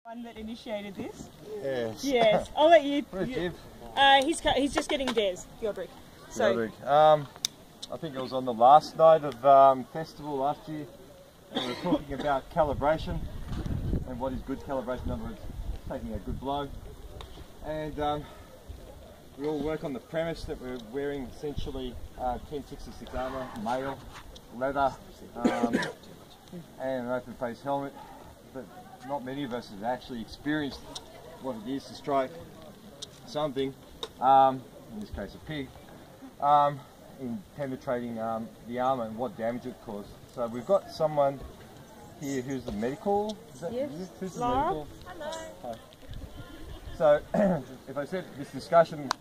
One that initiated this? Yes. Yes. I'll let you. Where's Jib? He's just getting Des, Godric. So, I think it was on the last night of festival last year, and we were talking about calibration and what is good calibration. In other words, taking a good blow. And we all work on the premise that we're wearing essentially 1066 armour, male, leather, and an open face helmet. But not many of us have actually experienced what it is to strike something, in this case a pig, in penetrating the armour and what damage it caused. So we've got someone here who's the medical. Is that yes. Who's the Laura? medical? Hello. Hi. So if I said this discussion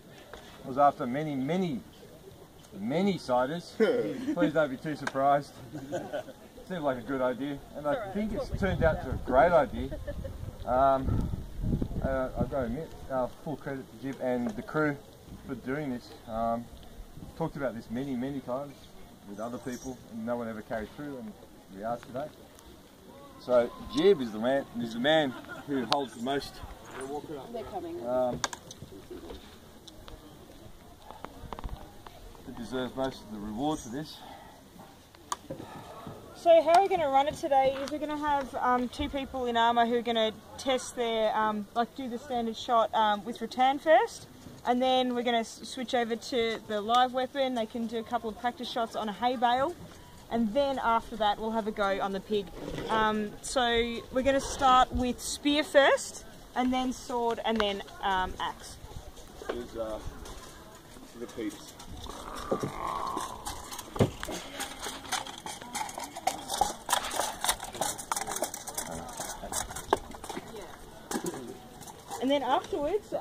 was after many ciders, please don't be too surprised. Seemed like a good idea, and I think it's turned out to a great idea. I've got to admit, full credit to Jib and the crew for doing this. Talked about this many times with other people, and no one ever carried through, and we are today. So Jib is the man who holds the most. They're coming. Who deserves most of the reward for this. So how we're going to run it today is we're going to have two people in armour who are going to test their, do the standard shot with rattan first, and then we're going to switch over to the live weapon. They can do a couple of practice shots on a hay bale, and then after that we'll have a go on the pig. So we're going to start with spear first, and then sword, and then axe. Here's the peeps. And then afterwards,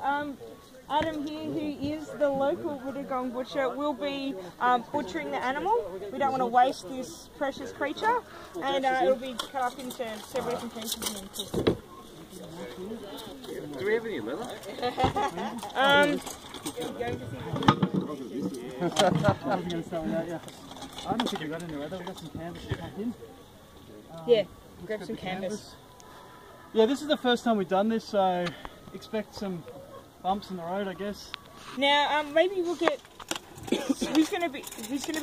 Adam here, who is the local Woodagong butcher, will be butchering the animal. We don't want to waste this precious creature, and it'll be cut up into several different pieces and then cooked. Do we have any leather? I was going to start with that, yeah. I don't think we got any leather. We got some canvas to pack in. Yeah, grab some canvas. Yeah, this is the first time we've done this, so expect some bumps in the road, I guess. Now, maybe we'll get. Who's going to be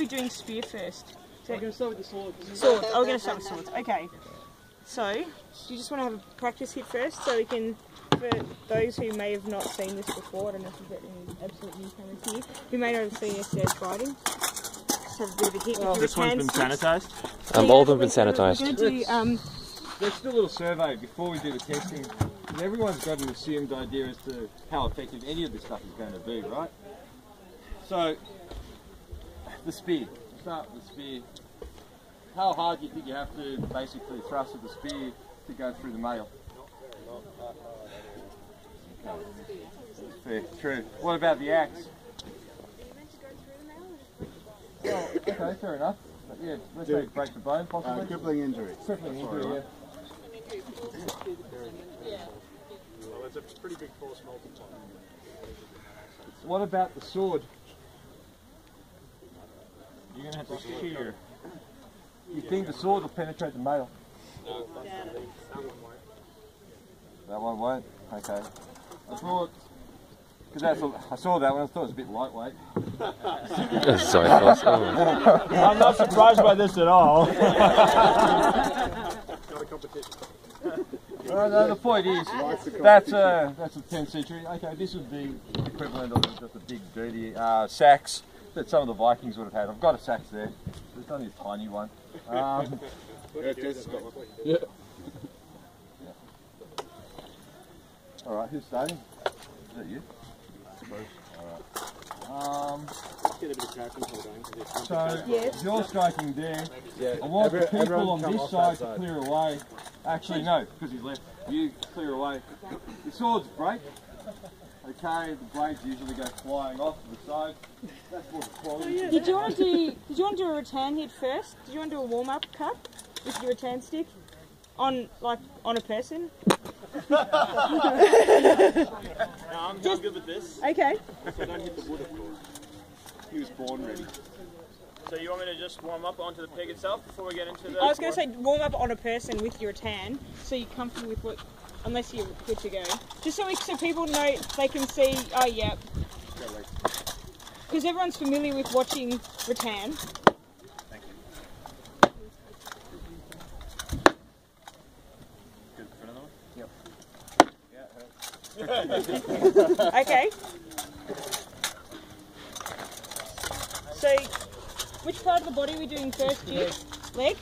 doing spear first? We're going to start with the sword. Swords. Oh, we're going to start with swords. Okay. So, do you just want to have a practice hit first, so we can, for those who may have not seen this before, I don't know if we've got any absolute newcomers here, who may not have seen SDH fighting. Just have a bit of a hit with This one's been sanitised? All of them been sanitised. We're going to do, Let's do a little survey before we do the testing. Because everyone's got an assumed idea as to how effective any of this stuff is going to be, right? So, the spear. We'll start with the spear. How hard do you think you have to basically thrust with the spear to go through the male? Okay. Fair, true. What about the axe? Well, okay, fair enough. But yeah, let's say break the bone possibly. Crippling injury. Crippling injury, yeah. Well, it's a pretty big force multiplier. What about the sword? You're going to have to shear. You think the sword will penetrate the male? No, that one won't. That one won't? Okay. I thought, because I saw that one, I thought it was a bit lightweight. Sorry, boss. Oh. I'm not surprised by this at all. Not a competition. No, the point is, that's a 10th century. Okay, this would be equivalent of just the big dirty sacks that some of the Vikings would have had. I've got a sax there. There's only a tiny one. Yeah, Jess has got one. Yeah. Alright, who's starting? Is that you? Alright. Let's get a bit of crowd control going. So, Yes. you're striking there. Yeah. I want the people everyone on come this off side that to clear away. Actually, no, because he's left. You clear away. Your swords break. Okay, the blades usually go flying off to the side. That's what the quality is. Did you want to do a rattan hit first? Did you want to do a warm up cut with your rattan stick on a person? No, I'm good with this. Okay. So I don't hit the wood, of course. He was born ready. So you want me to just warm up onto the pig itself before we get into the... I was going to say warm up on a person with your rattan, so you're comfortable with what unless you're good to go. Just so people know, they can see, oh yeah. Because everyone's familiar with watching rattan. Thank you. Good for another one? Yep. Yeah. Okay. So, which part of the body are we doing first, Jim? Leg?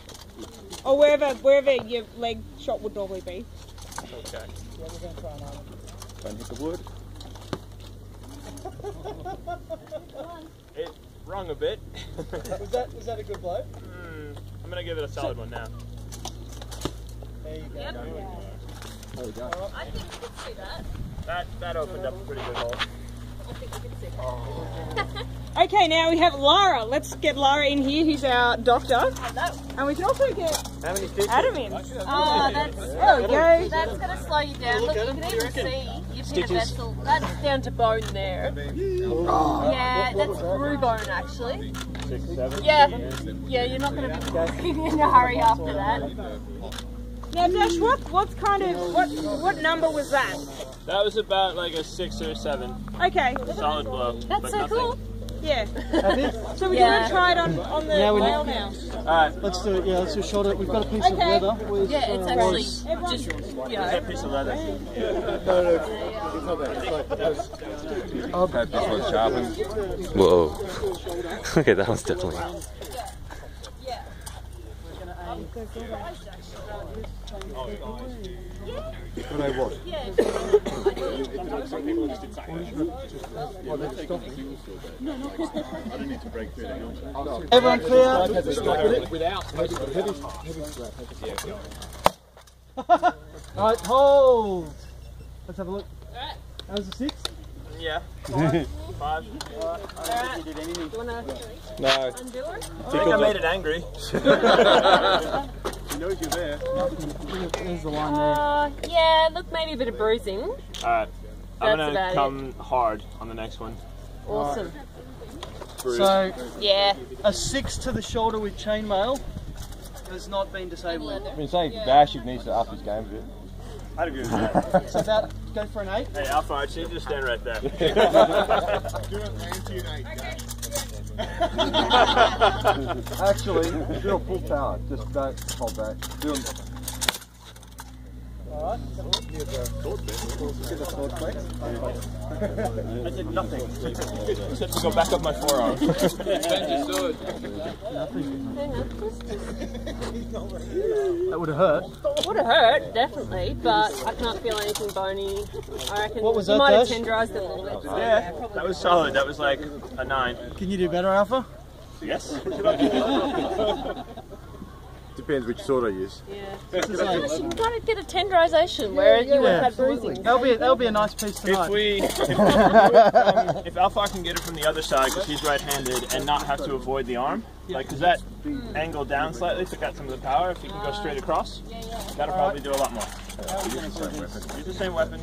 Or wherever your leg shot would normally be. Okay. Don't hit the wood. It rung a bit. Was that a good blow? I'm going to give it a solid one now. There you go. Yep. There we go. I think we can see that. That opened up a pretty good hole. I think we can see that. Oh. Okay, now we have Lara. Let's get Lara in here. He's our doctor. Hello. And we can also get How many stitches? Adam in. Oh, There we go. that's going to slow you down. Look, you can even see you've hit a vessel. That's down to bone there. Yeah, that's through bone actually. 6, 7. Yeah, you're not going to be walking in a hurry after that. Now, Dash, what number was that? That was about like a 6 or a 7. Okay. Solid blow. That's but so nothing. cool. Yeah. Happy? So we're Yeah. going to try it on the Yeah, we whale now. Alright, Let's do it. Yeah, let's do a shoulder. We've got a piece of Okay. leather. Where's, Yeah, it's actually just, that piece of leather. I'll have this one sharpened. Whoa. Okay, that one's definitely. What I want. everyone clear? Alright, hold. Let's have a look. That was a 6? Yeah. 5. Alright. Did anything? You want to No. undo her? I think I made it angry. He knows you're there. There's the line there. Yeah, look, maybe a bit of bruising. Alright, I'm That's going about to it. come hard on the next one. Awesome. So, Yeah. a 6 to the shoulder with chainmail has not been disabled. I've been saying Dash needs to up his game a bit. I'd agree with that. So that, go for an 8. Hey, Alpha, I just need you to stand right there. Actually, do a full power. Just don't hold back. Do them. Alright. Get the sword flex. I did nothing. Except to go back up my forearm. That would have hurt. Would have hurt, definitely, but I can't feel anything bony. I reckon What was you that, might have Dash? tenderised it a little bit. Yeah, that was solid. That was like a 9. Can you do better, Alpha? Yes? Depends which sword I use. Yeah. This is like, You kind of get a tenderisation where you would have had bruising. that'll be a nice piece tonight. If Alpha can get it from the other side because he's right-handed and not have to avoid the arm, like, does that angle down slightly to got some of the power? If he can go straight across, that'll probably do a lot more. Use the same weapon.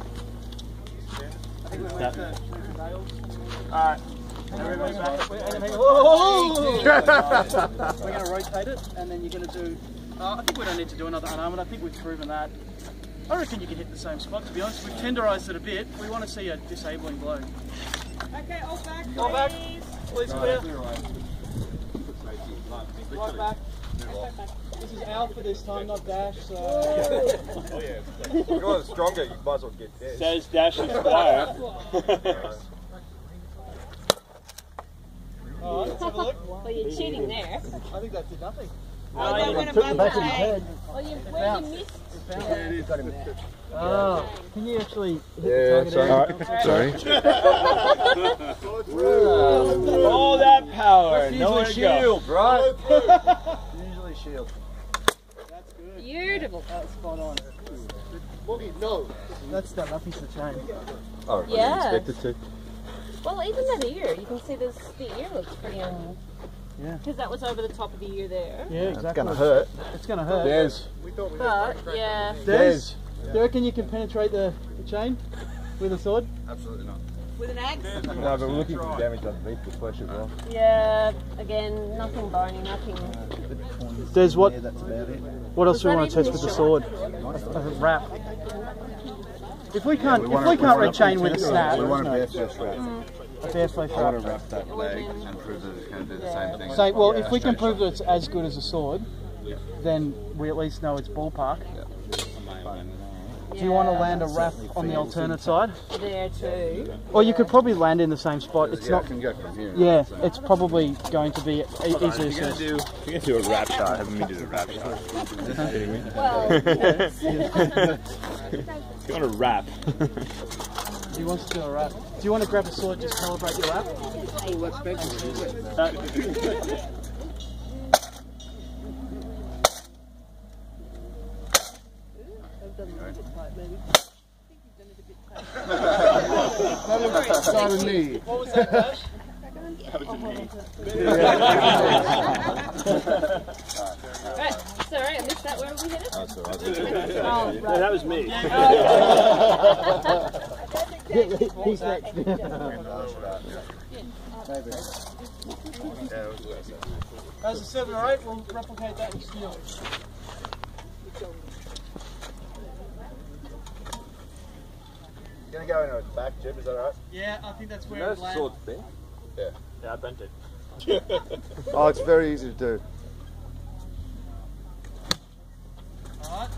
Alright. Everybody back. We're going to rotate it, and then you're going to do. I think we don't need to do another unarmed. I think we've proven that. I reckon you can hit the same spot. To be honest, we've tenderised it a bit. We want to see a disabling blow. Okay, all back, please. All back. Please clear. Right back. This is Alpha this time, not Dash. So. If you want stronger, you might as well get this. Says Dash is quiet. Alright, let's have a look. Well, you're cheating there. I think that did nothing. Oh, that went above the head. Well, where you missed. Oh, can you actually hit Yeah, the target area? Sorry. All that power. Nowhere to go. Shield, right? Usually shield. That's good. Beautiful. That's spot on. No. That's done nothing to the chain. Oh, Yeah. I didn't expect it to. Well, even that ear, you can see the ear looks pretty Yeah. because that was over the top of the ear there. Yeah, exactly. It's gonna hurt. It's going to hurt. There's. But, yeah. Des, do you reckon you can penetrate the chain with a sword? Absolutely not. With an axe? No, but we're looking for damage underneath the flesh as well. Yeah, again, nothing bony, nothing. Des, what That's about it. else Was do we that want to even test with the shot? sword? A wrap. If we can't rechain with a snap, We want a bare first wrap. a bare flesh I want wrap. to wrap that leg and prove that it's going to do the same thing. So, well, if we can prove that it's as good as a sword, then we at least know it's ballpark. Do you want to land a wrap on the alternate side? There too. Or you could probably land in the same spot. It's Yeah, I not. can go from here. Yeah, it's probably going to be easily You're assessed. gonna do a rap shot. Having me do the rap shot. Kidding me? Well, If you want to rap. He wants to do a wrap. Do you want to grab a sword, just calibrate your wrap? Simon me. What was that, Dash? right. Sorry, I missed that. Where were we headed? That's all right. Oh, No, right. that was me. He's next. As a 7 or 8, we'll replicate that in steel. You're going to go in at the back, Jib, is that alright? Yeah, I think that's where it lands. thing? Yeah, I bent it. Oh, it's very easy to do. Alright.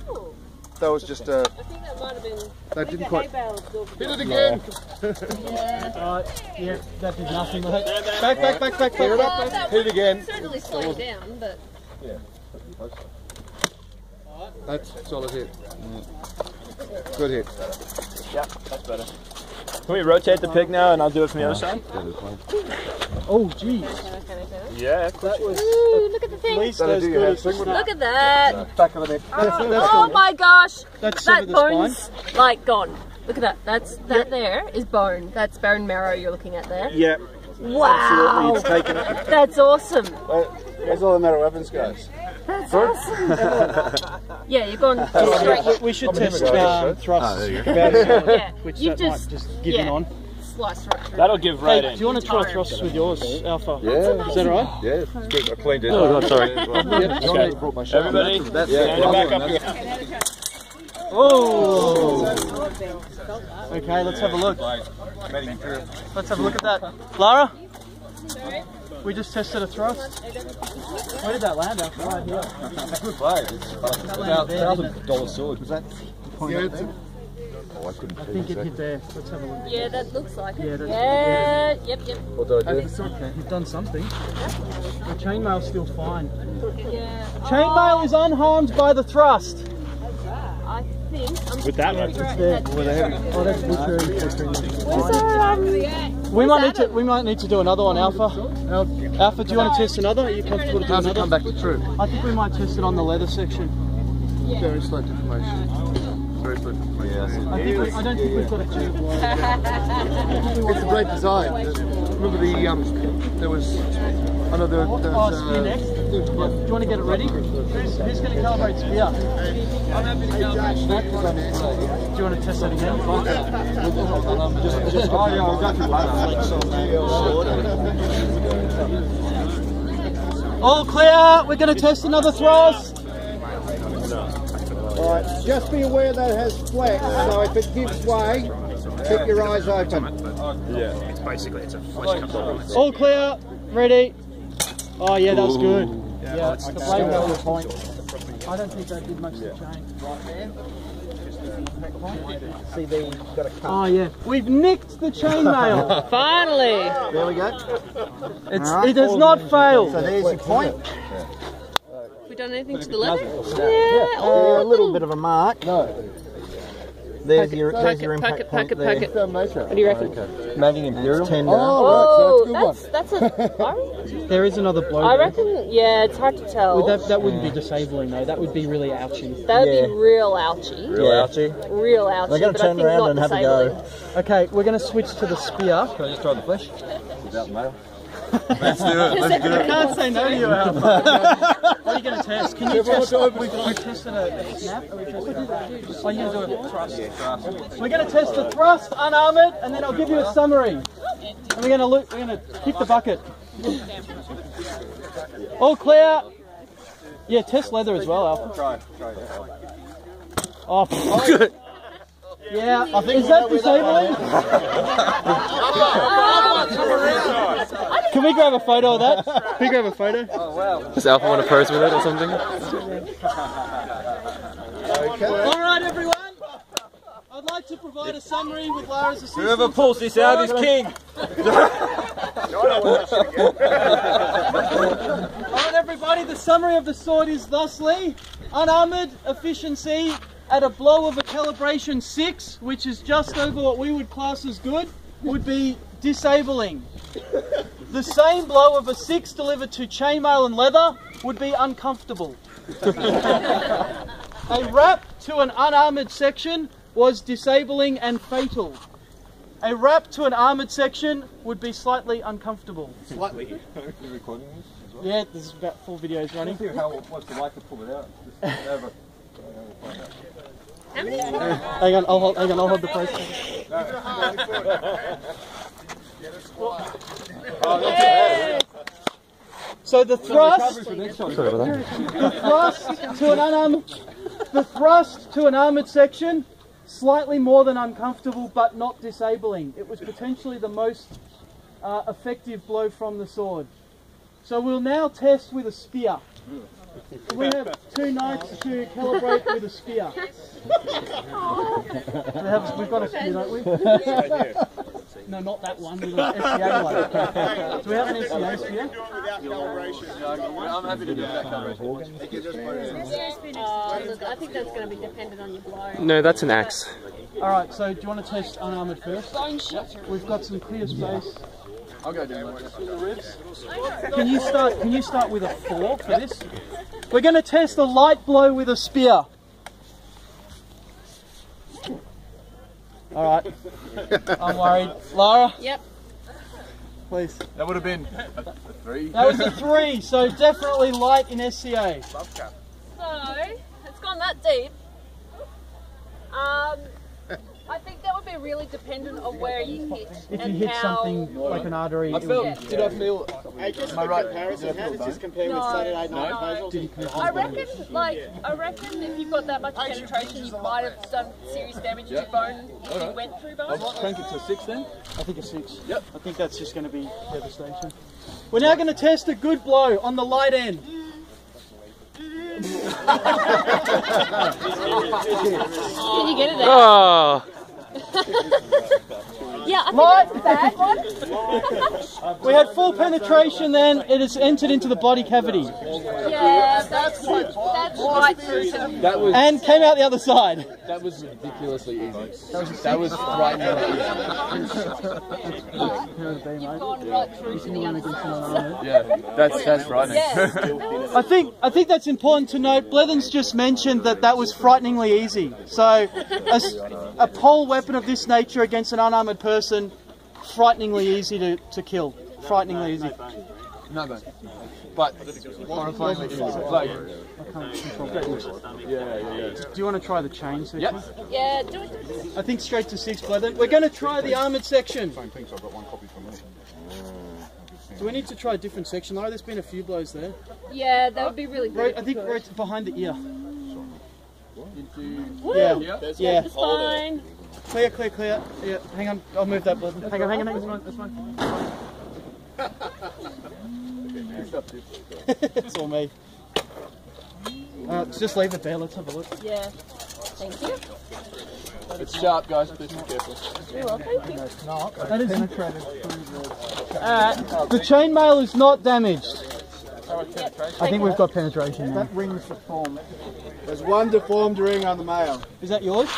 Ooh, That was just I think that might have been. that didn't quite. Hit it again! Yeah. Alright, yeah, that did nothing, mate. Back. Clear it up, hit it again. Certainly slowed down, but. That's solid hit. Good hit. Yeah, that's better. Can we rotate the pig now and I'll do it from the other side? Oh, jeez. Yeah, of course. Ooh, look at the thing. That'll do your hamstring. Look at that. Back of the neck. Oh my gosh. That's That severed the bone's like gone. Look at that. That there is bone. That's bone marrow you're looking at there. Yeah, Wow. it's taken it. That's awesome. That's all the matter weapons, guys. That's awesome. Yeah, you've gone straight. We should test thrust. Yeah, Which you've that might just give in on. Slice right through. That'll give right Hey, in. do you want to try thrusts with yours, Alpha? Yeah. Is that alright? Yeah, it's good. I cleaned it. Oh, God, sorry. Okay. Everybody, stand back up here. Oh! Okay, let's have a look. Let's have a look at that. Lara? We just tested a thrust. Where did that land, Alpha? Right here. Good play. It's about $1,000 sword. Was that? Yeah, it's I think it hit there. Let's have a look. Yeah, that looks like it. Yeah, Yep. What did I do? You've done something. The chainmail's still fine. Yeah. Chainmail is unharmed by the thrust. I think. With that one. It's there. Oh, that's butchery. Where's We might need to do another one, Alpha. Alpha, do you want to test another? Are you comfortable to do How's it another? come back to true? I think we might test it on the leather section. Very select information. Very select information. I don't think we've got a tube. It's a great design. Remember there was another. Oh, spear next? Yeah. Do you want to get it ready? Who's going to calibrate spear? I'm happy to calibrate. Do you want to test that again? All clear. We're going to test another thrust. Alright, just be aware that it has flex, so if it gives way, keep your eyes open. It's basically, it's a flesh couple. All clear. Ready. Oh yeah, that was good. Yeah, the blade got the point. I don't think that did much to change. See there, you've got a cut. Oh yeah, we've nicked the chainmail. Finally. There we go. It has not failed. So there's your point. We done anything to the leather? A little bit of a mark. No. There's your impact point there. What do you reckon? Magic Imperial. Tender. Oh, that's a. There is another blow. I there. reckon. Yeah, it's hard to tell. That wouldn't be disabling though. That would be really ouchy. That would be real ouchy. Real ouchy. They're going to turn around and have a go. Okay, we're going to switch to the spear. Can I just try the flesh? Without the mail? Let's do it. I can't say no to you, Alpha. What are you going to test? Can you test? We tested a snap. Are we testing a... Oh, you're going to do a thrust. We're going to test the thrust unarmored, and then I'll give you a summary. And we're going to kick the bucket. All clear. Yeah, test leather as well, Alpha. Try. Oh, good. Yeah, I think is that disabling? Can we grab a photo of that? Can we grab a photo? Oh wow. Does Alpha want to pose with it or something? Alright everyone, I'd like to provide a summary with Lara's assistance. Whoever pulls this out is king. Alright everybody, the summary of the sword is thusly: unarmoured efficiency at a blow of a calibration 6, which is just over what we would class as good, would be disabling. The same blow of a 6 delivered to chainmail and leather would be uncomfortable. A wrap to an unarmoured section was disabling and fatal. A wrap to an armoured section would be slightly uncomfortable. Slightly. Are you recording this as well? Yeah, there's about 4 videos running. What's the like to pull it out? Just over. How many? Hang on, I'll hold the press. So the thrust to an armoured section, slightly more than uncomfortable, but not disabling. It was potentially the most effective blow from the sword. So we'll now test with a spear. We have 2 knights to calibrate with a spear. We've got a spear, don't we? No, not that one. We've got an SCA one. Do we have an SCA spear? I'm happy to do that calibration. Look, I think that's going to be dependent on your blow. No, that's an axe. Alright, so do you want to test unarmoured first? We've got some clear space. I'll go do it. Can you start with a 4 for this? We're going to test a light blow with a spear. Alright. I'm worried. Lara? Yep. Please. That would have been a 3. That was a 3, so definitely light in SCA. So, it's gone that deep. I think that would be really dependent on where you hit. If and you hit how... something like an artery, I felt, did I feel, Hey, just am I for right? comparison, how does this compare with No, Saturday no. night casuals? I reckon if you've got that much penetration, you might have done serious damage to your bone if you went through bone. I'll crank it to 6 then. I think a 6. Yep. I think that's just going to be devastation. We're now going to test a good blow on the light end. Can you get it there? Oh! Yeah, I think that's a bad one. We had full penetration then, it has entered into the body cavity. Yeah, that's right through to the... That was, And came out the other side. that was ridiculously easy. That was frighteningly You've gone right through to the other side. easy. Yeah, that's frightening. Yeah. I think that's important to note. Blethens just mentioned that was frighteningly easy. So a pole weapon of this nature against an unarmoured person, frighteningly easy to kill. Frighteningly easy. No, but horrifyingly easy. Like, yeah. Do you want to try the chain section? Yep. Yeah, do it. I think straight to 6, Blethen. We're going to try the armoured section. Do we need to try a different section? Though there's been a few blows there. Yeah, that would be really good. I think right behind the ear. Woo! Yeah. It's fine. Clear. Yeah, hang on. I'll move that button. Hang on. That's fine. It's all me. Just leave it there. Let's have a look. Yeah. Thank you. it's sharp, guys. Please be careful. You're welcome. That is penetrated. The chainmail is not damaged. I think we've got penetration now. That ring's deformed. There's one deformed ring on the male. Is that yours?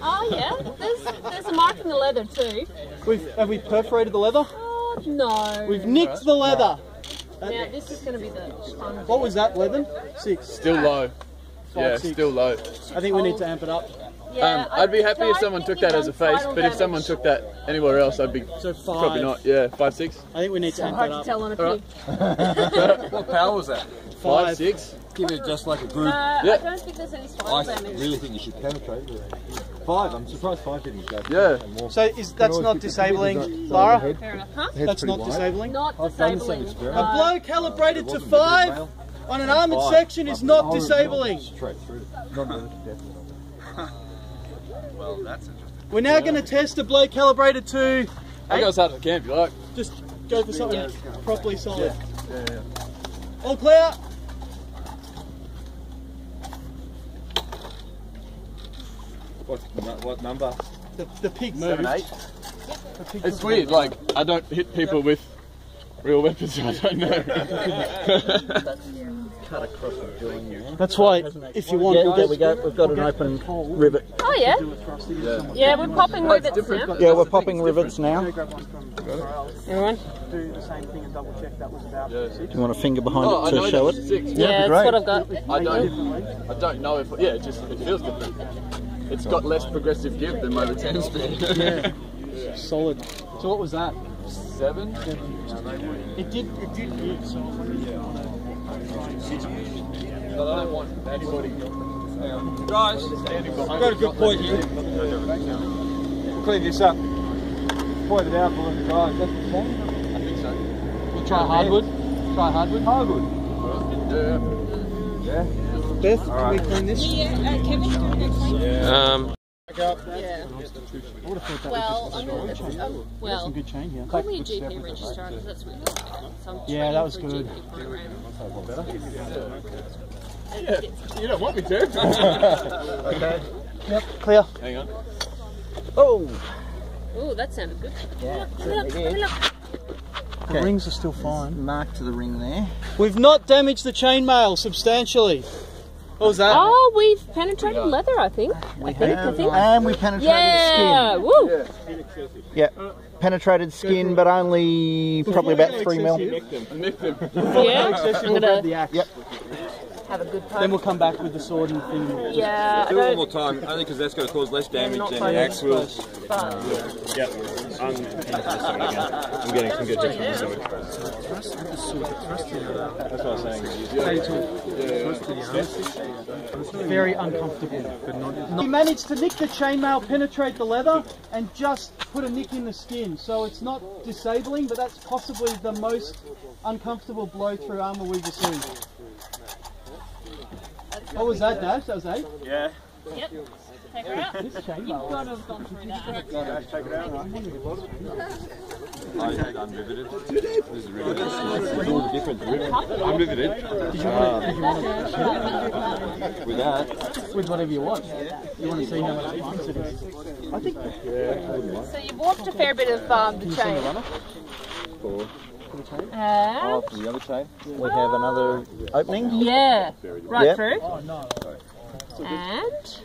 Oh yeah, there's a mark in the leather too. Have we perforated the leather? Oh no. We've nicked the leather. Now this is going to be the fun. What was that, Leather? 6. Still low. 5, Yeah, 6. still low. I think we need to amp it up. Yeah, I'd be happy if someone took that as a face, but if someone took that anywhere else, I'd be So 5. probably not. Yeah, 5, 6. I think we need to amp Hard it to up. tell on a Alright. few. What power was that? 5, 6. Give it just like a group. I Yeah. don't think there's any I spinal damage. really think you should penetrate it. 5, I'm surprised 5 didn't go. Yeah. So that's not disabling, Lara? Fair enough, huh? That's not disabling? Not I've done the same disabling. experiment. A blow calibrated to 5 on an armoured section is not disabling. Straight through. Well, that's interesting. We're now going to test a blow calibrated to... I goes out of the camp, you like. Just go for something properly solid. Yeah. All clear? What number? The pig moved. 7, 8? It's weird, like, I don't hit people with real weapons, so I don't know. Cut across the join here. That's why, if you want, we've got an open rivet. Oh yeah? Yeah, we're popping rivets now. Yeah, we're popping rivets now. Everyone? do the same thing and double check that was about 6. Do you want a finger behind it to show it? Yeah, that's what I've got. I don't know if, it feels different. It's got less progressive give than my return speed. Yeah. Solid. So what was that? 7? It did hit, so But I don't want anybody. Guys, Standing behind. I've got a good point here. We'll clean this up. Point it out for the guys. That's the point. I think so. We'll try hardwood. Try hardwood. Hardwood. Yeah. Beth, can we clean this? Yeah, Kevin, do you want to go clean? Yeah. Yeah. Well, I'm going to... well, some good chain here. call me a GP registrar because that's what Yeah, that was good. Yeah, you don't want me to. Okay. Yep, clear. Hang on. Oh! Oh, that sounded good. Yeah, Look. The rings are still fine. Mark to the ring there. We've not damaged the chainmail substantially. What was that? Oh, we've penetrated leather, I think. I think. And we penetrated Yeah, skin. woo! Yeah, penetrated skin, but only probably about 3 mil. Yeah, I'm gonna Yep. have a good time. Then we'll come back with the sword and thing. Yeah, I Do it one don't... more time, only because that's going to cause less damage not than fine. the axe will. But, Yep. I'm into this one again. I'm getting some good hits from this one. That's what I was saying. Very uncomfortable. He managed to nick the chainmail, penetrate the leather, and just put a nick in the skin. So it's not disabling, but that's possibly the most uncomfortable blow through armour we've received. What was that, Dash? That was 8? Yeah. yep. Take her out. This chainmail. You've got to have gone through that. Take it out. Unriveted. This is riveted. It's all the difference. Unriveted. With that. With whatever you want. You want to see how much difference it is. I think. So you've warped a fair bit of the chain. For And... the other chain. We have another opening. yeah, right Yep. through. And...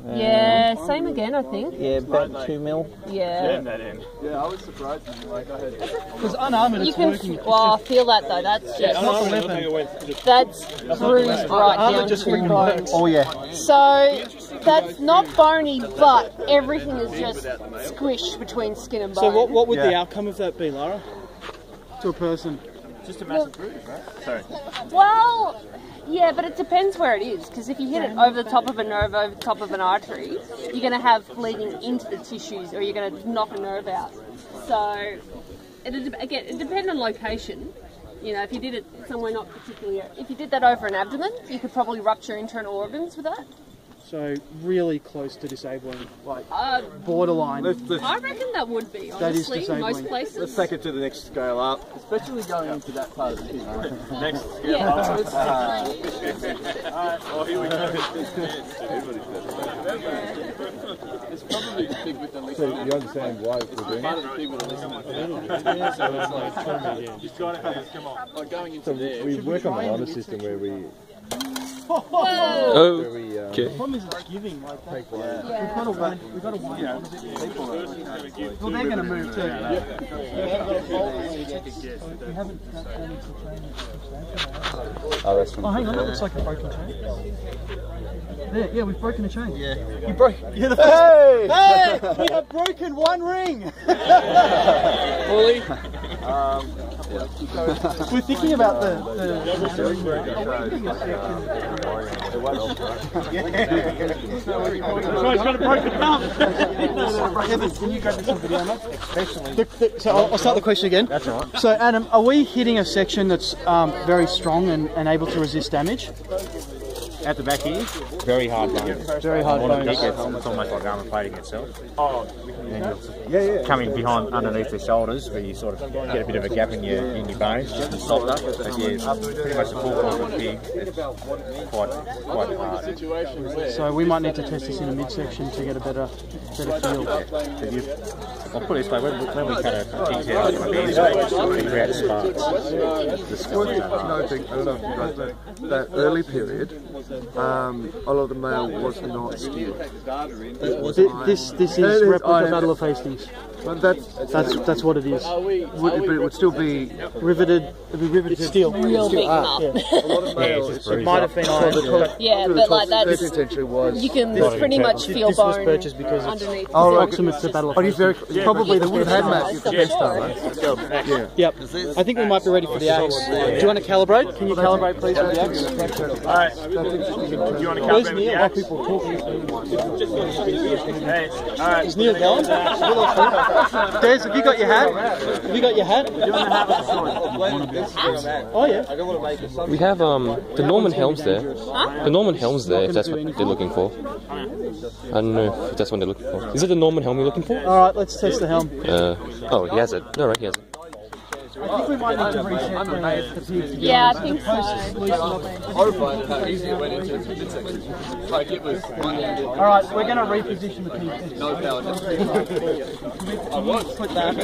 yeah, same again, I think. Yeah, about 2 mil. Yeah. That in. Yeah, I was surprised. Like, I had. Because unarmoured, You it's can working. feel that though. That's just that's bruised right down to the bone. Oh yeah. So that's not bony, but everything is just squished between skin and bone. So what would the outcome of that be, Lara? To a person? Just a massive bruise, right? Sorry. Well, yeah, but it depends where it is. Because if you hit it over the top of a nerve, over the top of an artery, you're going to have bleeding into the tissues, or you're going to knock a nerve out. So, again, it depends on location. You know, if you did it somewhere not particularly... If you did that over an abdomen, you could probably rupture internal organs with that. So really close to disabling, like borderline. I reckon that would be, That is honestly, disabling. most places. Let's take it to the next scale up. Especially going into that part of the pig. Next scale Yeah. up. Oh, here we go. It's probably the pig with the least. So you understand why we're doing Part it? of the pig with the least amount of so it's like, Just trying to have this come on. like going into there. We work on the honor system where we Oh, okay. The problem is it's giving like that. We've got to wind. Well, they're going to move too. We haven't damaged the chain. Oh, that's Oh, hang on, that looks like a broken chain. There, yeah, we've broken a chain. Yeah. You broke. You're the first. Hey! Hey! We have broken one ring. Fully. We're thinking about the Kevin, can you grab this on video, mate? So I'll start the question again. That's all right. So Adam, are we hitting a section that's very strong and able to resist damage? At the back here, very hard bone. Very hard bone. It's almost like armour plating itself. Oh, coming behind underneath the shoulders, where you sort of get a bit of a gap in your bones, just to stop that. But yeah, pretty much the full form of a pig. It's quite hard. So we might need to test this in a midsection to get a better feel. I'll put it this way: when we cut a pig's head off a bear, we create sparks. I don't know if you guys know, that early period, a lot of the mail was not steel. This is replica Battle of Hastings. Well, that's what it is. But it would still be riveted. It'd be riveted steel. Real beaten up. A lot of mail. It might have been iron. Yeah, but like that's you can pretty much feel bone purchased because underneath. Oh, proximate to Battle of Hastings. Probably the wood had matched the best time. Yep. I think we might be ready for the axe. Do you want to calibrate? Can you calibrate, please, for the axe? Alright. Do you want to calibrate with the axe? People talking. Hey, alright. Is Neil going? Des, have you got your hat? Have you got your hat? Oh yeah. We have the Norman helms there. The Norman helms there, if that's what they're looking for. I don't know if that's what they're looking for. Is it the Norman helm you're looking for? Alright, let's test the helm. Oh, he has it. No, right, he has it. I think we might need to reset the pig. Yeah, I think so. Horrified how easy it went into the midsection. Like it was one-handed. Alright, we're going to reposition the pig. No power. I was. Put that.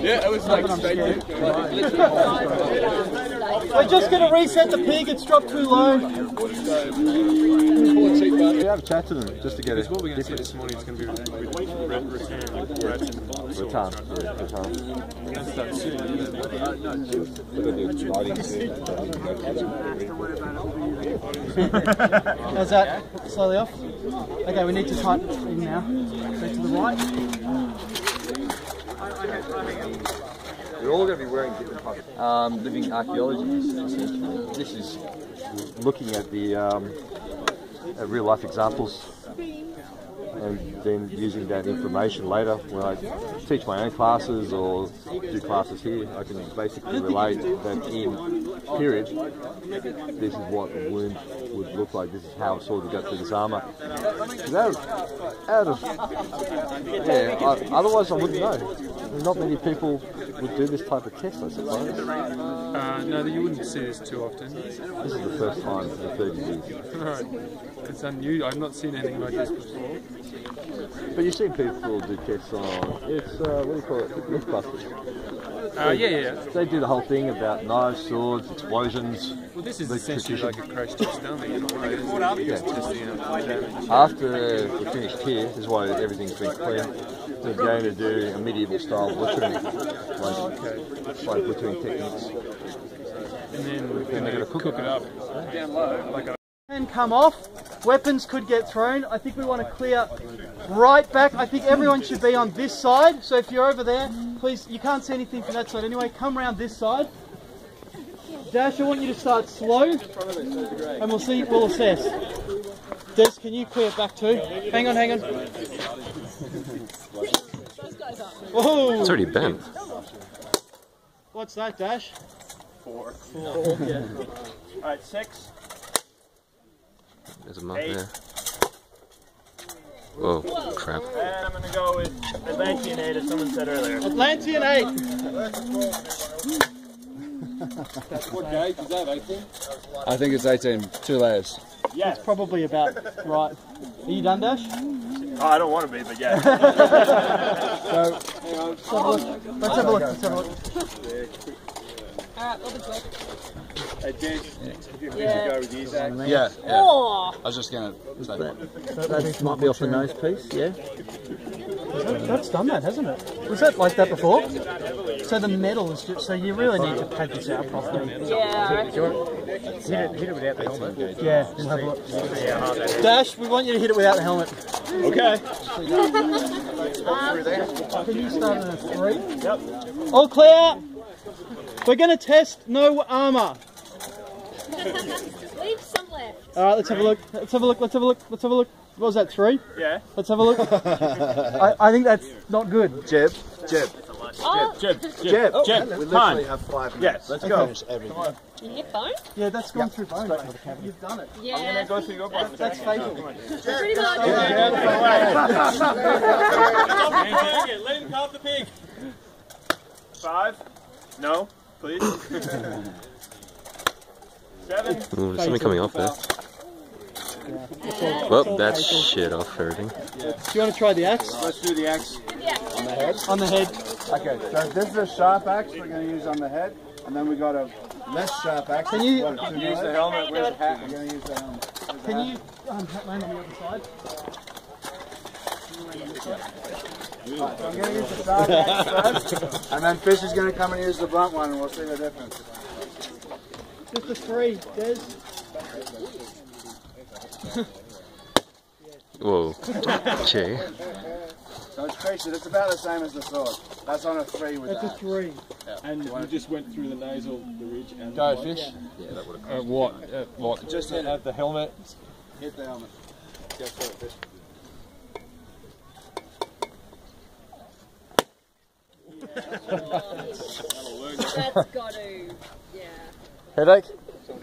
Yeah, it was like straight. We're just going to reset the pig. It's dropped too low. We have a chat to them just to get it. What we're going to see this morning is going to be How's that? Slowly off. Okay, we need to tighten in now. Go to the right. We're all going to be wearing different types of living archaeologists, essentially. This is looking at the at real life examples and then using that information later when I teach my own classes or do classes here. I can basically relate that in period, this is what a wound would look like, this is how a sword would go through this armour. Otherwise I wouldn't know. Not many people would do this type of test, I suppose. No, you wouldn't see this too often. This is the first time in 30 years. Right. It's unusual. I've not seen anything like this before. But you've seen people do tests on, it's, what do you call it, Mythbusters. Yeah. They do the whole thing about knives, swords, explosions. Well, this is essentially like a crash test dummy. After we're finished here, this is why everything's been cleaned. We're going to do a medieval style butchering, like butchering techniques. And then we're going to cook it up. Down low. Can come off. Weapons could get thrown. I think we want to clear right back. I think everyone should be on this side. So if you're over there, please, you can't see anything from that side anyway. Come around this side. Dash, I want you to start slow, and we'll assess. Des, can you clear it back too? Hang on. Whoa. It's already bent. What's that, Dash? 4. Yeah. Alright, 6. There's a mark there. Whoa, crap. And I'm going to go with Atlantean 8, as someone said earlier. Atlantean 8! What gauge is that, 18? I think it's 18, 2 layers. Yeah. That's probably about right. Are you done, Dash? Oh, I don't want to be, but yeah. Let's have a look. Alright, we'll be quick. Hey, James, if you go with these, Yeah. Oh! I was just going to say That might be off the nose piece, yeah? That's done that, hasn't it? Was that like that before? So the metal is just, so you really need to pad this out properly. Yeah. Hit it without the helmet. Yeah, we'll have a look. Dash, we want you to hit it without the helmet. Okay. Can you start at a 3? Yep. All clear. We're going to test no armour. Leave some left. All right, let's have a look. Let's have a look. Let's have a look. Let's have a look. What was that, 3? Yeah. Let's have a look. I think that's not good. Jeb, Jeb. Oh. Jeb. We literally have 5 minutes. Yes, let's go. Finish everything. You hit bone? Yeah, that's gone through bone. You've done it. Yeah. I'm gonna go through your bone. That's fatal. Pretty much. Let him carve the pig. 5. No, please. 7. Ooh, there's something coming off there. Well, that's shit off everything. Do you want to try the axe? Let's do the axe. On the head? On the head. Okay, so this is a sharp axe we're going to use on the head, and then we got a less sharp axe. Can you use the helmet? Where's the hat? We're going to use the helmet. Can you land on the other side? Right, so I'm going to use the sharp axe first, and then Fish is going to come and use the blunt one, and we'll see the difference. Just a 3, Des. Whoa. Gee. So it's creature, it's about the same as the sword. That's on a 3 with That's a that. 3. And you just went through the nasal, the ridge, and Go, Fish. Yeah, that would have what? What? Just hit the helmet. Hit the helmet. Go for it, Fish. That's got to. Yeah. Headache?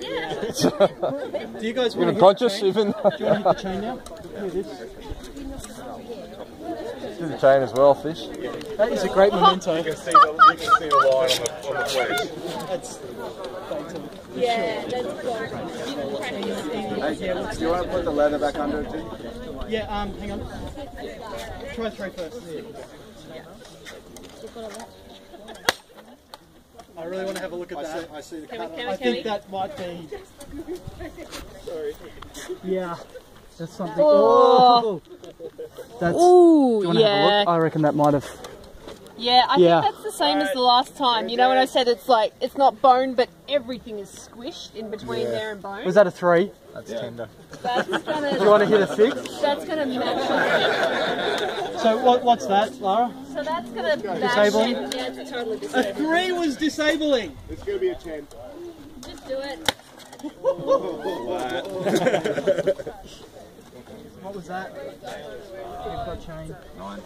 Yeah. Do you guys want to conscious even? Do you want to hit the chain now? Here it is. Do the chain as well, Fish. That is a great memento. You can see the line on the flesh. That's Yeah, that's got to. Hey, do you want to put the leather back under it too? Yeah, hang on. Try 3 first. I really want to have a look at that. I see the Can we- cut. can we- I can we- think that might be. Yeah. That's something. Oh. That's. Ooh, Do you want to have a yeah. look? I reckon that might have. Yeah, I Yeah. think that's the same as the last time. You know when I said it's like, it's not bone, but everything is squished in between there and bone? Was that a 3? That's tender. That's gonna... Do you want to hit a 6? That's gonna match. So what's that, Lara? So that's gonna match. Disabling? It. Yeah, it's totally A disabling. 3 was disabling. It's going to be a 10. Just do it. What was that? We've got chain. 9.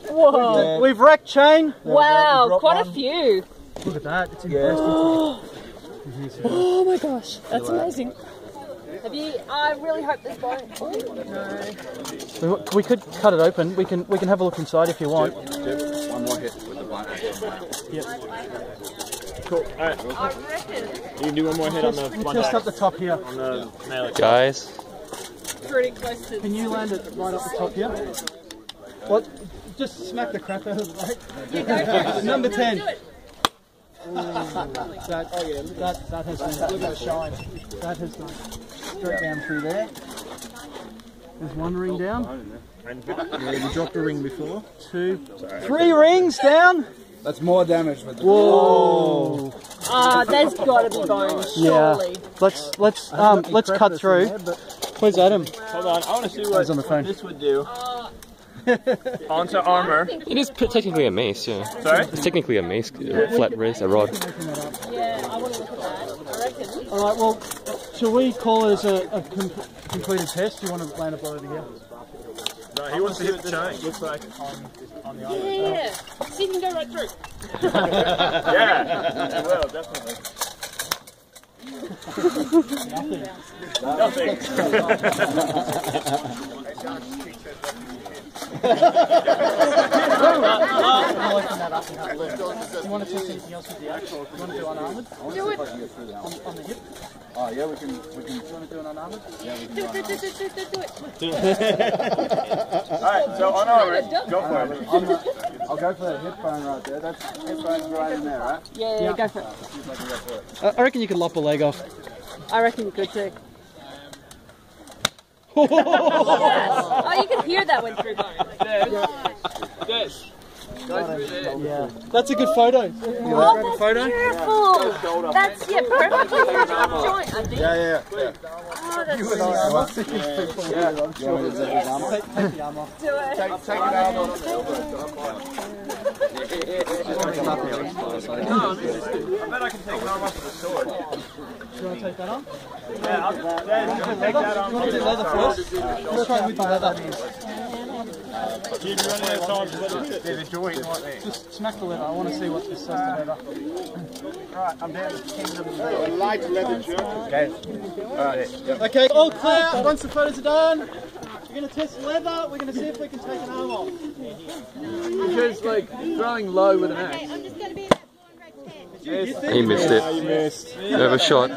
Whoa. We've wrecked chain. Wow, quite a few. Look at that. It's impressive. Oh my gosh, that's amazing. Have you? I really hope this bone. Oh, no. We could cut it open. We can have a look inside if you want. One more hit with the blunt. Yep. Cool. Alright. I reckon. You can do one more hit on the We'll one test back. up the top here. On the nail it. Guys. Pretty close to. Can you land it right up the top here? What? Just smack the crap out of it, mate. Yeah, go for it. Number 10. Do it. That has gone. Look at the shine. That has gone straight down through there. There's 1 ring down. Yeah, you dropped a ring before. 2, 3 rings down. That's more damage with the Whoa. There's gotta be bone, Yeah. surely. Let's cut through. Where's Adam? Hold on, I want to see He's what on the phone. this would do. Onto armor. It is technically a mace, yeah. Sorry? It's technically a mace, flat wrist, a rod. Yeah, I want to look at that. I reckon. Alright, well, shall we call it as a completed test? Do you want to land a blow over here? No, he wants to hit the chain. Looks like on the armor. Yeah. See if you can go right through. Yeah, it will, definitely. Nothing. You want to test anything else with the axe, or do you want to do unarmored? Do it. On the hip? Oh, yeah, we can. Do you want to do an unarmored? Yeah, we can. Do it. Alright, so on armor, go for it. I'll go for that hip bone right there. That's hip bone's right in there, right? Yeah, go for it. See if I can go for it. I reckon you could lop a leg off. I reckon you could too. Oh, you can hear that went through bone. This. Yeah. That's a good photo. Oh, that's beautiful. That's, yeah, perfectly matched up joint, I think. Yeah. Oh, that's You and I are lots of people. Yeah. Take the arm off. Do it. Take the arm off. I bet I can take an arm off with a sword. Do you want to take that on? Yeah, I'll take that on. You want to do leather first? Let's try with the leather. You're running out of time to let it There's a joint right there. Just smack the leather. I want to see what this says to leather. Right, I'm down to kingdom. Light leather jerk. Okay. Alright. Okay, all clear. Once the photos are done, we're going to test leather. We're going to see if we can take an arm off. Because like throwing low with an axe. I'm just going to be in that blue and red tent. He missed it. You missed. Overshot.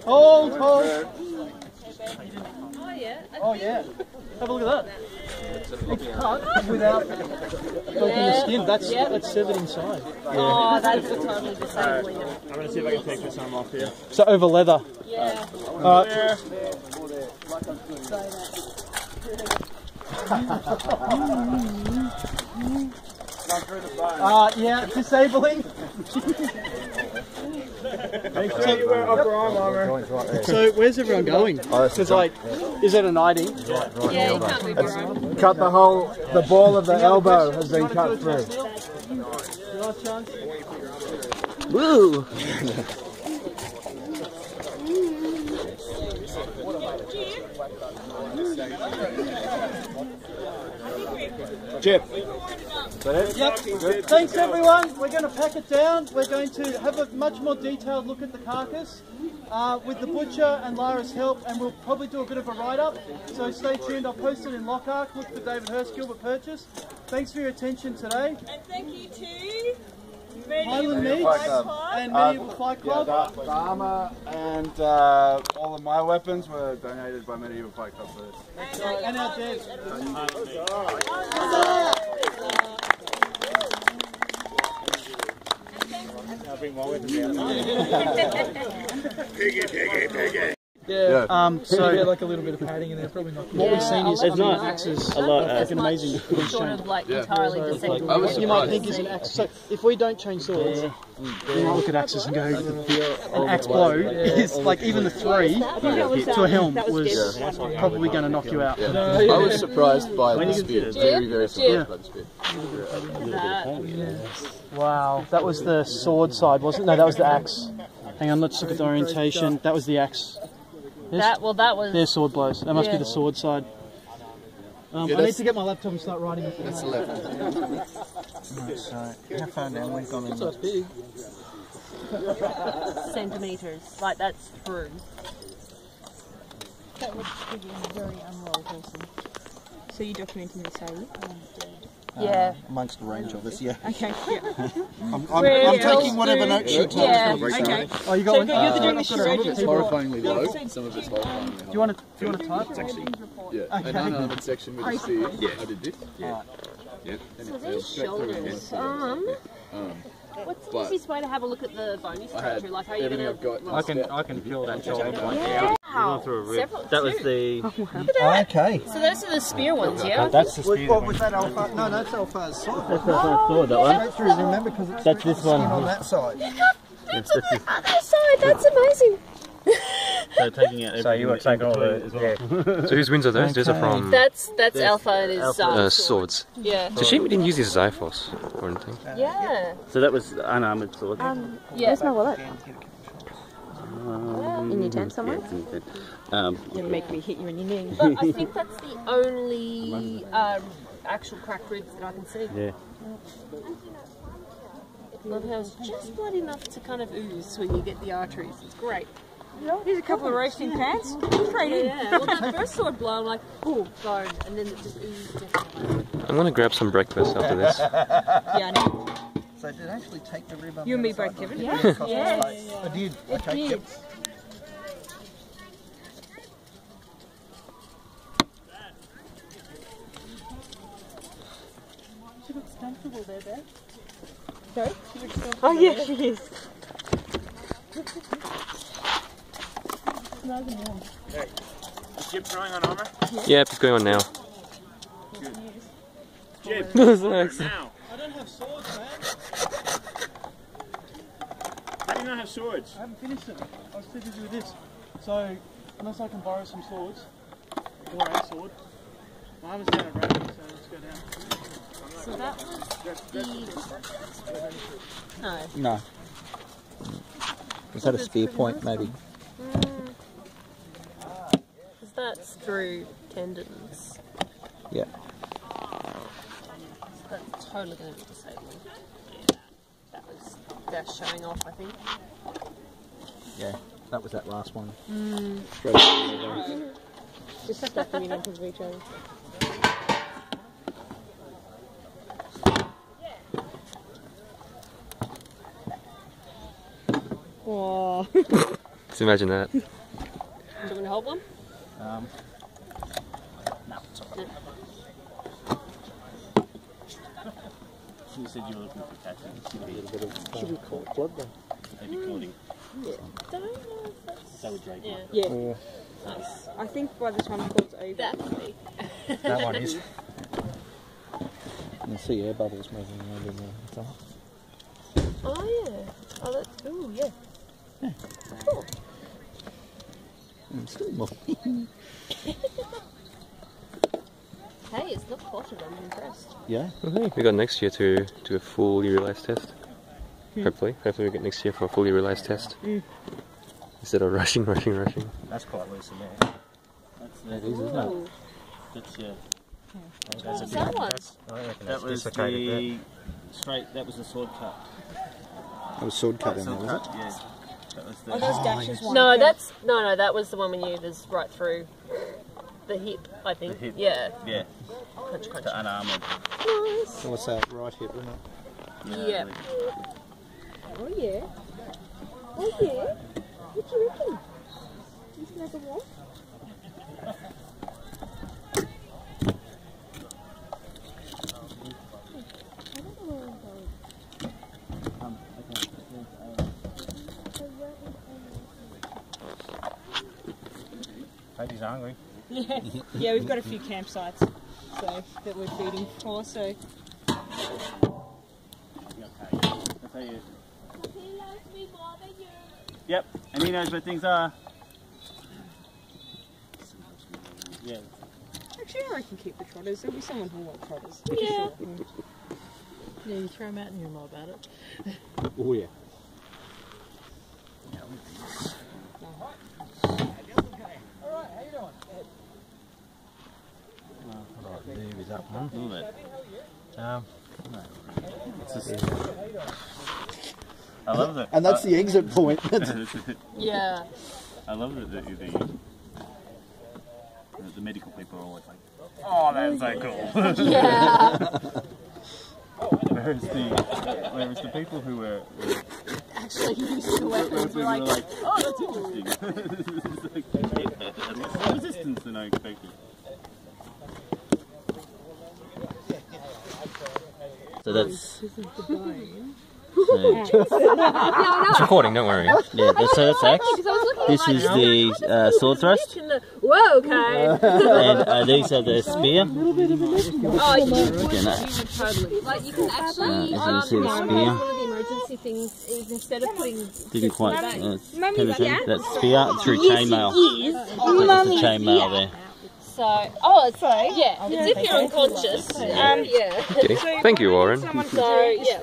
Hold. Oh yeah. Oh yeah. Have a look at that. It's cut without breaking the skin. That's severed inside. Oh, that's totally disabling. I'm going to see if I can take this arm off here. So over leather. Yeah. Yeah, disabling. You wear upper arm armor. So where's everyone going? Because like, is it a 90? Yeah, you can't move your arm. Cut the hole. The ball of the elbow has been cut through. Last chance. Woo! Chip. Yep. Thanks everyone. We're going to pack it down. We're going to have a much more detailed look at the carcass with the butcher and Lara's help, and we'll probably do a bit of a write-up. So stay tuned. I'll post it in Lockhart. Look for David Hurst Gilbert Purchase. Thanks for your attention today. And thank you to Highland Meats and Medieval Fight Club. The armour and all of my weapons were donated by Medieval Fight Club. And our devs. I'll bring my weapons out. Piggy. Yeah. So like a little bit of padding in there, probably not. What we've seen is axes. A lot. Freaking amazing. Sort of like entirely disabling. What you might think is an axe. So if we don't change swords, you might look at axes and go, an axe blow is like even the 3 to a helm was probably going to knock you out. I was surprised by the spear. Very surprised by the spear. Wow, that was the sword side, wasn't it? No, that was the axe. Hang on, let's look at the orientation. That was the axe. That was. Their sword blows. That must be the sword side. I need to get my laptop and start writing it. That's the left. So, how far down we've gone in So it's big. Centimetres, like that's through. That would give you a very unwell person. So you're documenting this, are you? Yeah. Amongst the range of us, yeah. Okay, yeah. I'm taking whatever notes she tells me. Okay. Oh, you got one? You're doing the strategy. It's horrifyingly low. Some of it's horrifyingly high. Do you want to type? Yeah. An unarmored section with a spear. I did this. So these shoulders. What's the easiest way to have a look at the bony structure? Like how you're going to... I can feel that shoulder. Yeah. Going through a rib. That was the... Okay. So those are the spear ones, yeah? That's the spear. What was that alpha? No, that's alpha's sword. That's the sword, that one. Straight through, remember, because it's That's this one. on that side. That's on the other side, that's amazing. So taking out. So you want to take all the as well. So whose wins are those? Those are from That's Alpha and his swords. Yeah. It's a shame we didn't use his Zyphos or anything. Yeah. So that was the unarmoured sword. Yeah. Where's my wallet? In your tent somewhere? You make me hit you in your knee. But I think that's the only actual cracked ribs that I can see. Yeah. Love how it's just blood enough to kind of ooze when you get the arteries. It's great. Here's a couple of roasting pans. Straight in. Yeah. Well, that first sword blow, I'm like, oh, bone, and then it just oozed definitely. I'm gonna grab some breakfast after this. Yeah, I know. So did it actually take the rib on You and the me other both, side? Kevin. Yeah. Yes. I did. It Okay, did. yep. She looks comfortable there, Beth. Sorry? Oh, yeah, she is. Hey, is Jib throwing on armor? Yep, it's going on now. Jib, That was nice. now. I don't have swords, man. you not have swords? I haven't finished it. I was too busy with this. So, unless I can borrow some swords, or a sword. My arm is down at Rowany, so let's go down. So that was the... No. No. Was that a spear point, maybe? Because that's through tendons. Yeah. So that's totally going to be disabling. They're showing off, I think. Yeah, that was that last one. Straight just stacking in on top of each other. Whoa. Just imagine that. Do you want to hold one? No, it's alright. You said you were looking for catching. Should we call it blood then? Maybe cording. Yeah. Don't know if that's... Is that what Drake might? Yeah. Yeah. Nice. I think by the time the cord's over. That's me. That one is. You can see air bubbles moving around in there. Oh yeah. Oh that's... Ooh, yeah. Yeah. Cool. Still more. Hey, it's not clotted, I'm impressed. Yeah? Okay, we got next year to do a fully realised test. Hopefully we get next year for a fully realised test. Instead of rushing. That's quite loose in there. That is, isn't it? That's That's that one. I reckon That that's was dislocated the straight. That was the sword cut. That was sword cut in there, Sword was cut. it? Yeah. That was the. Oh, that's Dash's one. No, that's... No, that was the one when you was right through the hip, I think. The hip. Yeah. Yeah. Crunch, crunch. The unarmoured. Nice. What's that? Right hip, isn't it? Yeah. Oh yeah. Oh yeah. What do you reckon? You can have a walk? He's hungry. Yeah. Yeah, we've got a few campsites so that we're feeding for, so Yep, and he knows where things are. Yeah. actually I reckon keep the trotters. There'll be someone who wants trotters. Yeah. Yeah, you throw them out and hear more about it. Oh yeah. There is that one. I love that. And that's the exit point. Yeah. I love that the medical people are always like, oh, that's so cool. Yeah. whereas the people who were Actually used to weapons were like, oh, that's interesting. It's like, more resistance than I expected. So that's... It's recording, don't worry. Yeah, so that's X. This is the sword thrust. whoa, okay. And these are the spear. Oh, you would totally. Like, you can actually, as you see the spear. one of the emergency things is instead of putting... Didn't quite penetrate. That's spear through chainmail. That's the chainmail there. So, yeah, it's if you're unconscious. Yeah. Okay. Thank you, Warren. So, yeah.